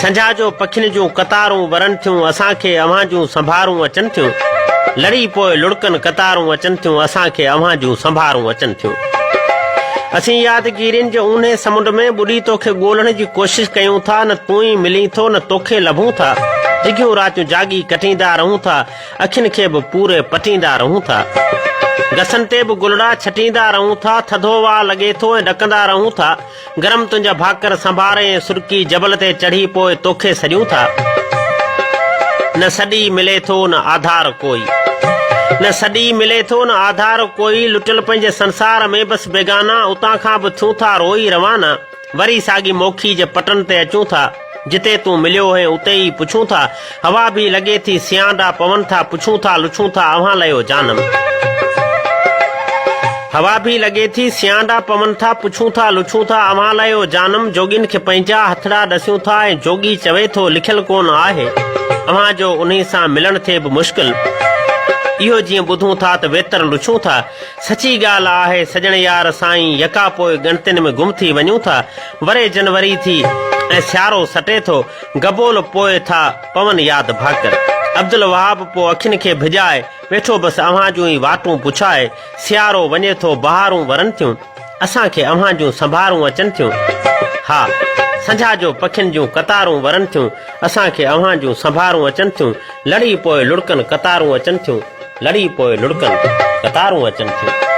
संझा जो पखियुनि जूं कतारूं वरनि थियूं असांखे अव्हां जूं संभारूं अचनि थियूं लड़ी पोइ लुड़कनि कतारूं अचनि थियूं असांखे अव्हां जूं संभारूं अचनि थियूं असीं यादगिरियुनि जे ऊन्हे समुंड में ॿुॾी तोखे ॻोल्हण जी कोशिश कयूं था न तूं ई मिलीं थो न तोखे लभूं था डिघियूं रातियूं जागी कटींदा रहूं था अखियुनि खे बि पूरे पटींदा रहूं था गसनि ते बि गुलड़ा छटींदा रहूं था थधो वाह लॻे थो ऐं ॾकंदा रहूं था गरम तुंहिंजा भाकर संभारे ऐं सुरकी जबल ते चढ़ी पोइ तोखे सॼूं था न सॾी मिले थो न आधार कोई न सॾी मिले थो न आधार कोई लुटियल पंहिंजे संसार में बसि बेगाना उतां खां बि थियूं था रोई रवाना वरी साॻी मोखी जे पटनि ते अचूं था जिते तूं मिलियो है उते ई पुछूं था हवा बि लॻे थी सियाणा पवन था पुछूं था लुछूं था अव्हां लयो जानम हवा भी लगे थी सियाणा पवन था पुछूं था लुछूं था अव्हां लयो जानम जोगिन खे पंहिंजा हथड़ा ॾसियूं था ऐं जोगी चवे थो लिखियल कोन आहे अव्हां जो उन्ही सां मिलण थिए बि मुश्किल इहो जीअं ॿुधूं था त वेतर लुछूं था सची ॻाल्हि आहे सजण यार साईं यका पोइ गणतियुनि में गुम थी वञूं था वरे जनवरी थी ऐं सियारो सटे थो गबोल पोइ था पवन यादि भाकर अब्दुल वहाब पोइ अखियुनि खे भिॼाए वेठो बसि अव्हां जूं ई वाटूं पुछाए सियारो वञे थो बहारूं वरनि थियूं असांखे अव्हां जूं संभारूं अचनि थियूं हा संझा जो पखियुनि जूं कतारूं वरनि थियूं असांखे अव्हां जूं संभारूं अचनि थियूं लड़ी पोइ लुड़कनि कतारूं अचनि थियूं लड़ी पोइ लुड़कनि कतारूं अचनि थियूं